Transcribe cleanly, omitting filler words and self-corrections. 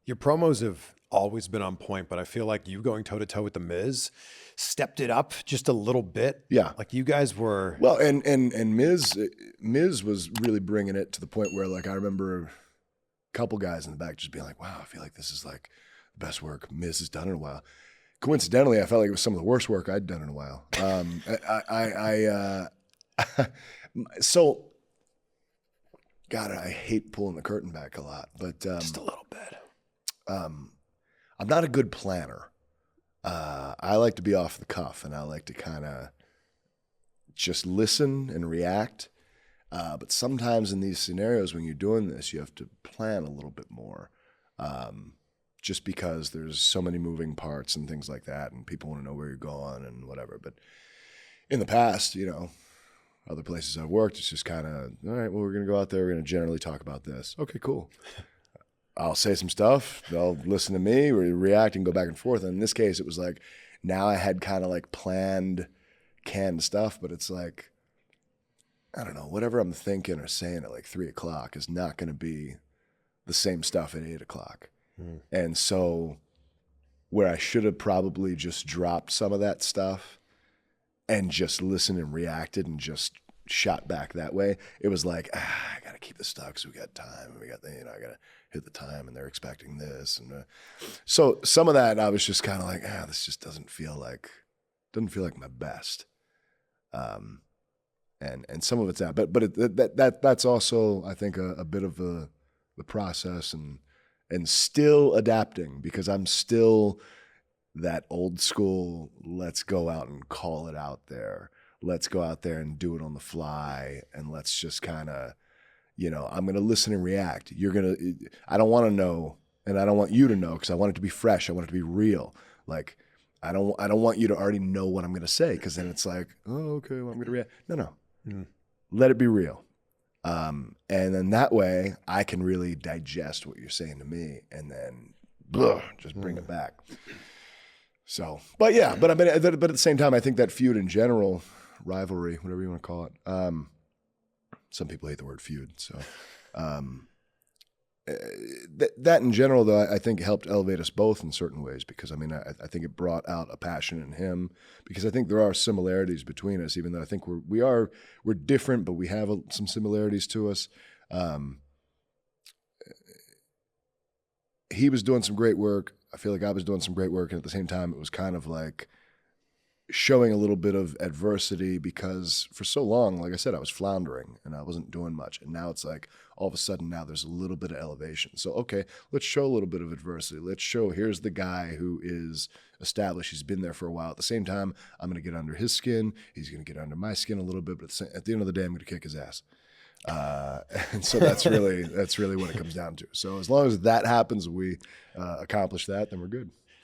Your promos have always been on point, but I feel like you going toe to toe with The Miz stepped it up just a little bit. Yeah. Like you guys were. Well, and Miz was really bringing it to the point where, like, I remember a couple guys in the back just being like, wow, I feel like this is like the best work Miz has done in a while. Coincidentally, I felt like it was some of the worst work I'd done in a while. So, God, I hate pulling the curtain back a lot, but Just a little bit. I'm not a good planner. I like to be off the cuff, and I like to kind of just listen and react. But sometimes in these scenarios, when you're doing this, you have to plan a little bit more, just because there's so many moving parts and things like that, and people want to know where you're going and whatever. But in the past, you know, other places I've worked, it's just kind of, all right, well, we're going to go out there. We're going to generally talk about this. Okay, cool. I'll say some stuff. They'll listen to me, react, and go back and forth. And in this case, it was like, now I had kind of like planned, canned stuff, but it's like, I don't know, whatever I'm thinking or saying at like 3 o'clock is not going to be the same stuff at 8 o'clock. And so where I should have probably just dropped some of that stuff and just listened and reacted and just shot back that way, it was like, I got to keep this stuff because we got time and we got the, you know, I got to hit the time and they're expecting this. And so some of that I was just kind of like, this just doesn't feel like my best. And some of it's that, but that's also, I think, a bit of the process and still adapting, because I'm still that old school, let's go out and call it out there. Let's go out there and do it on the fly. And let's just kind of, you know, I'm going to listen and react. I don't want to know, and I don't want you to know, because I want it to be fresh. I want it to be real. Like, I don't want you to already know what I'm going to say, because then it's like, oh, okay, well, I'm going to react. No. Let it be real. And then that way I can really digest what you're saying to me and then just bring it back. So, but yeah, but at the same time, I think that feud in general, rivalry, whatever you want to call it. Some people hate the word feud. So, that in general, though, I think helped elevate us both in certain ways, because I mean, I think it brought out a passion in him, because I think there are similarities between us, even though I think we're different, but we have some similarities to us. He was doing some great work. I feel like I was doing some great work. And at the same time, it was kind of like showing a little bit of adversity, because for so long, like I said, I was floundering and I wasn't doing much. And now it's like, all of a sudden now there's a little bit of elevation. So, okay, let's show a little bit of adversity. Let's show, here's the guy who is established. He's been there for a while. At the same time, I'm going to get under his skin. He's going to get under my skin a little bit, but at the end of the day, I'm going to kick his ass. And so that's really what it comes down to. So as long as that happens, we accomplish that, then we're good.